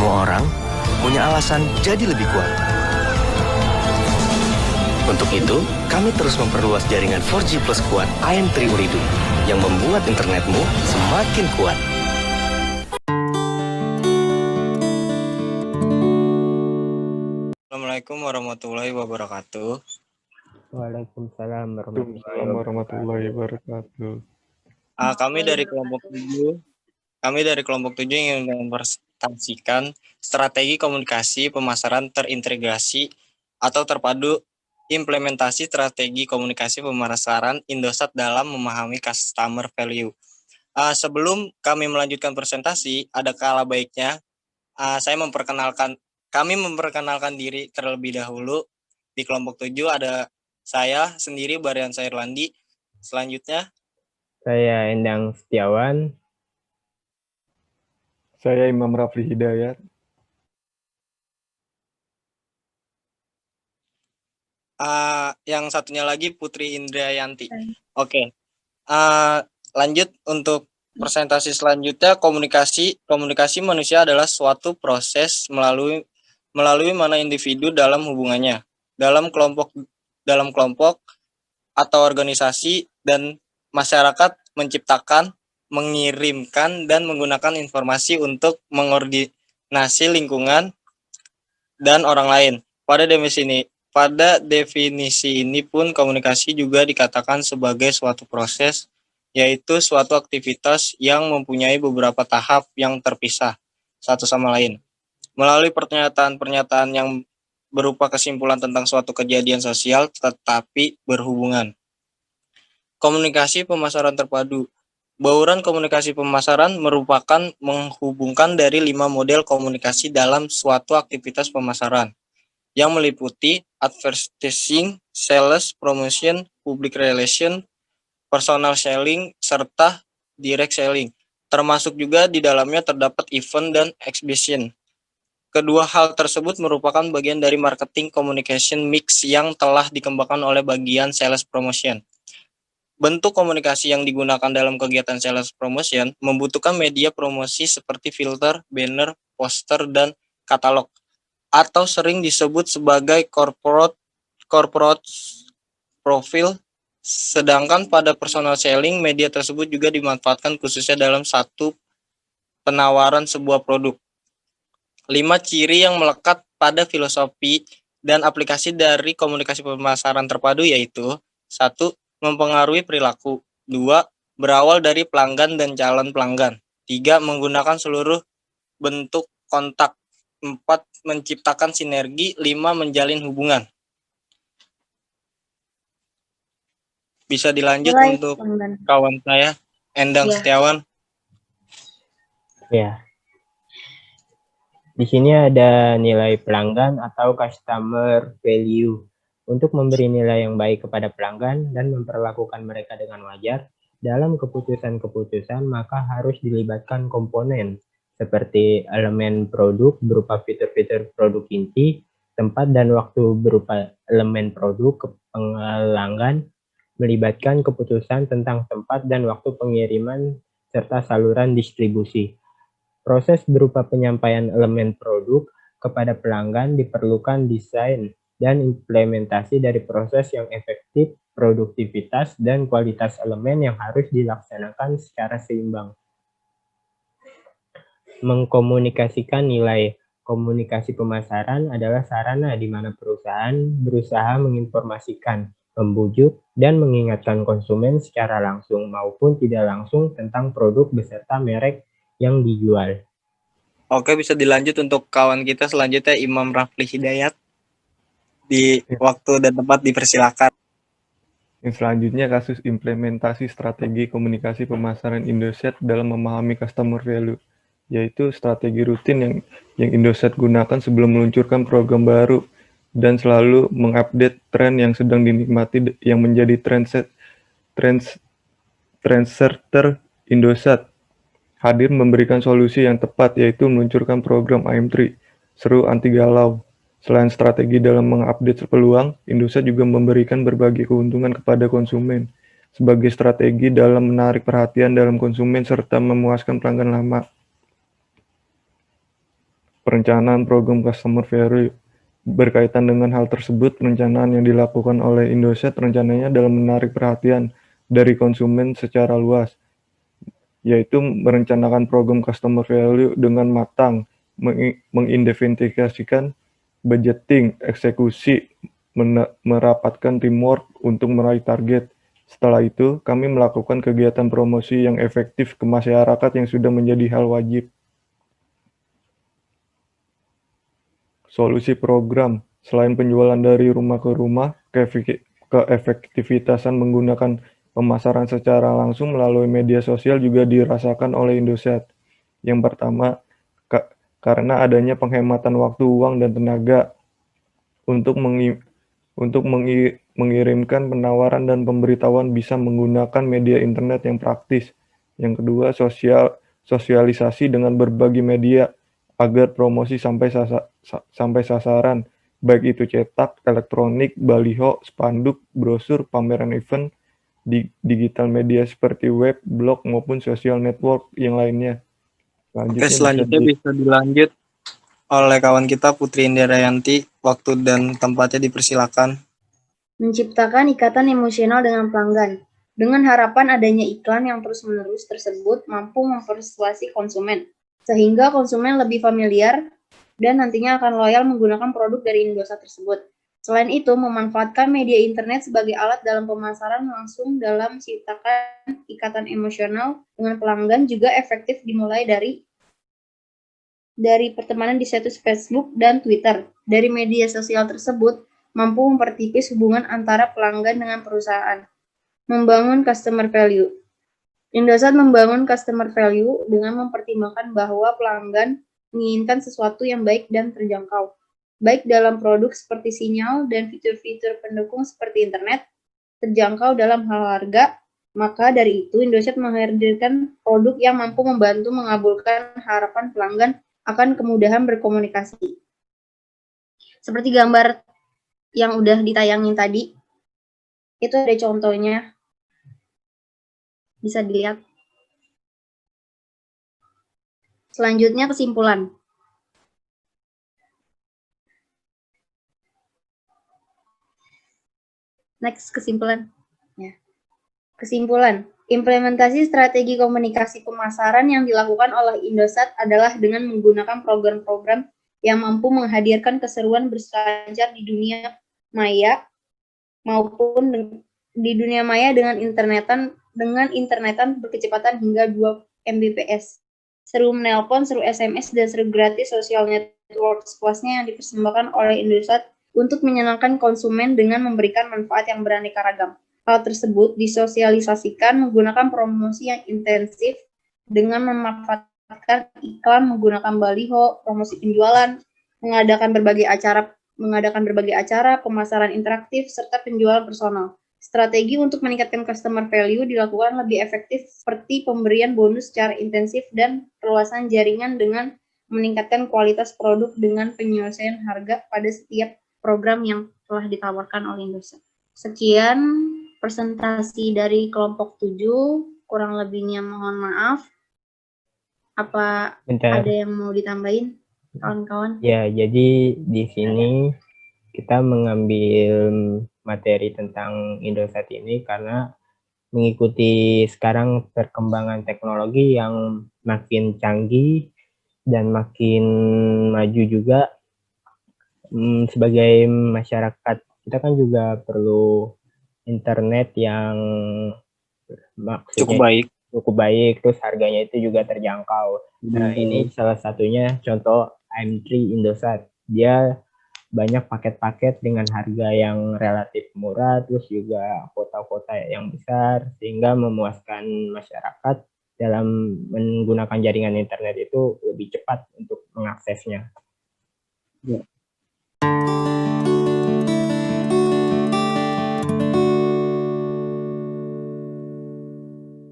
Semua orang punya alasan jadi lebih kuat. Untuk itu, kami terus memperluas jaringan 4G Plus kuat IM3 Uridu yang membuat internetmu semakin kuat. Assalamualaikum warahmatullahi wabarakatuh. Waalaikumsalam warahmatullahi wabarakatuh. Kami dari kelompok 7 ingin mempresentasikan strategi komunikasi pemasaran terintegrasi atau terpadu implementasi strategi komunikasi pemasaran Indosat dalam memahami customer value. Sebelum kami melanjutkan presentasi, ada kala baiknya kami memperkenalkan diri terlebih dahulu. Di kelompok 7 ada saya sendiri, Baryan Sairlandi. Selanjutnya, saya Endang Setiawan. Saya Imam Rafli Hidayat. Yang satunya lagi Putri Indrayanti. Oke. Lanjut untuk presentasi selanjutnya, komunikasi manusia adalah suatu proses melalui mana individu dalam hubungannya dalam kelompok atau organisasi dan masyarakat menciptakan, mengirimkan dan menggunakan informasi untuk mengordinasi lingkungan dan orang lain. Pada definisi ini pun komunikasi juga dikatakan sebagai suatu proses, yaitu suatu aktivitas yang mempunyai beberapa tahap yang terpisah satu sama lain. Melalui pernyataan yang berupa kesimpulan tentang suatu kejadian sosial tetapi berhubungan. Komunikasi pemasaran terpadu. Bauran komunikasi pemasaran merupakan menghubungkan dari 5 model komunikasi dalam suatu aktivitas pemasaran yang meliputi advertising, sales, promotion, public relation, personal selling, serta direct selling. Termasuk juga di dalamnya terdapat event dan exhibition. Kedua hal tersebut merupakan bagian dari marketing communication mix yang telah dikembangkan oleh bagian sales promotion. Bentuk komunikasi yang digunakan dalam kegiatan sales promotion membutuhkan media promosi seperti filter, banner, poster, dan katalog, atau sering disebut sebagai corporate profile. Sedangkan pada personal selling, media tersebut juga dimanfaatkan khususnya dalam satu penawaran sebuah produk. 5 ciri yang melekat pada filosofi dan aplikasi dari komunikasi pemasaran terpadu yaitu 1. Mempengaruhi perilaku. 2. Berawal dari pelanggan dan calon pelanggan. 3. Menggunakan seluruh bentuk kontak. 4. Menciptakan sinergi. 5. Menjalin hubungan. Bisa dilanjut untuk kawan saya, Endang Setiawan. Ya. Di sini ada nilai pelanggan atau customer value. Untuk memberi nilai yang baik kepada pelanggan dan memperlakukan mereka dengan wajar, dalam keputusan-keputusan maka harus dilibatkan komponen seperti elemen produk berupa fitur-fitur produk inti, tempat dan waktu berupa elemen produk ke pelanggan, melibatkan keputusan tentang tempat dan waktu pengiriman serta saluran distribusi. Proses berupa penyampaian elemen produk kepada pelanggan diperlukan desain dan implementasi dari proses yang efektif, produktivitas, dan kualitas elemen yang harus dilaksanakan secara seimbang. Mengkomunikasikan nilai. Komunikasi pemasaran adalah sarana di mana perusahaan berusaha menginformasikan, membujuk, dan mengingatkan konsumen secara langsung maupun tidak langsung tentang produk beserta merek yang dijual. Oke, bisa dilanjut untuk kawan kita selanjutnya, Imam Rafli Hidayat. Di waktu dan tempat dipersilakan. Yang selanjutnya kasus implementasi strategi komunikasi pemasaran Indosat dalam memahami customer value, yaitu strategi rutin yang Indosat gunakan sebelum meluncurkan program baru dan selalu mengupdate tren yang sedang dinikmati yang menjadi trendsetter Indosat. Hadir memberikan solusi yang tepat, yaitu meluncurkan program IM3, seru anti galau. Selain strategi dalam mengupdate peluang, Indosat juga memberikan berbagai keuntungan kepada konsumen sebagai strategi dalam menarik perhatian dalam konsumen serta memuaskan pelanggan lama. perencanaan program customer value. Berkaitan dengan hal tersebut, perencanaan yang dilakukan oleh Indosat rencananya dalam menarik perhatian dari konsumen secara luas, yaitu merencanakan program customer value dengan matang, mengidentifikasikan budgeting, eksekusi, merapatkan teamwork untuk meraih target. Setelah itu, kami melakukan kegiatan promosi yang efektif ke masyarakat yang sudah menjadi hal wajib. Solusi program, selain penjualan dari rumah ke rumah, keefektivitasan menggunakan pemasaran secara langsung melalui media sosial juga dirasakan oleh Indosat. Yang pertama, karena adanya penghematan waktu, uang, dan tenaga untuk mengirimkan penawaran dan pemberitahuan bisa menggunakan media internet yang praktis. Yang kedua, sosialisasi dengan berbagai media agar promosi sampai sasaran, baik itu cetak, elektronik, baliho, spanduk, brosur, pameran event, di digital media seperti web, blog, maupun social network yang lainnya. Oke, selanjutnya bisa dilanjut oleh kawan kita Putri Indirayanti. Waktu dan tempatnya dipersilakan. Menciptakan ikatan emosional dengan pelanggan. Dengan harapan adanya iklan yang terus-menerus tersebut mampu mempersuasi konsumen, sehingga konsumen lebih familiar dan nantinya akan loyal menggunakan produk dari Indosat tersebut. Selain itu, memanfaatkan media internet sebagai alat dalam pemasaran langsung dalam menciptakan ikatan emosional dengan pelanggan juga efektif dimulai dari pertemanan di situs Facebook dan Twitter. Dari media sosial tersebut, mampu mempertipis hubungan antara pelanggan dengan perusahaan. Membangun customer value. Indosat membangun customer value dengan mempertimbangkan bahwa pelanggan menginginkan sesuatu yang baik dan terjangkau, baik dalam produk seperti sinyal dan fitur-fitur pendukung seperti internet, terjangkau dalam hal harga. Maka dari itu, Indosat menghadirkan produk yang mampu membantu mengabulkan harapan pelanggan akan kemudahan berkomunikasi. Seperti gambar yang udah ditayangin tadi, itu ada contohnya, bisa dilihat. Selanjutnya kesimpulan. Next, kesimpulan. Ya. Kesimpulan, implementasi strategi komunikasi pemasaran yang dilakukan oleh Indosat adalah dengan menggunakan program-program yang mampu menghadirkan keseruan berselancar di dunia maya maupun di dunia maya dengan internetan berkecepatan hingga 2 Mbps. Seru menelpon, seru SMS, dan seru gratis social network sepuasnya yang dipersembahkan oleh Indosat untuk menyenangkan konsumen dengan memberikan manfaat yang beraneka ragam. Hal tersebut disosialisasikan menggunakan promosi yang intensif dengan memanfaatkan iklan menggunakan baliho, promosi penjualan, mengadakan berbagai acara, pemasaran interaktif, serta penjualan personal. Strategi untuk meningkatkan customer value dilakukan lebih efektif seperti pemberian bonus secara intensif dan perluasan jaringan dengan meningkatkan kualitas produk dengan penyelesaian harga pada setiap program yang telah ditawarkan oleh Indosat. Sekian presentasi dari kelompok 7, kurang lebihnya mohon maaf. Apa ada yang mau ditambahin, kawan-kawan? Ya, jadi di sini kita mengambil materi tentang Indosat ini karena mengikuti sekarang perkembangan teknologi yang makin canggih dan makin maju juga. Sebagai masyarakat, kita kan juga perlu internet yang maksudnya cukup baik, terus harganya itu juga terjangkau. Nah, ini salah satunya contoh AM3 Indosat. Dia banyak paket-paket dengan harga yang relatif murah, terus juga kuota-kuota yang besar, sehingga memuaskan masyarakat dalam menggunakan jaringan internet itu lebih cepat untuk mengaksesnya. Ya.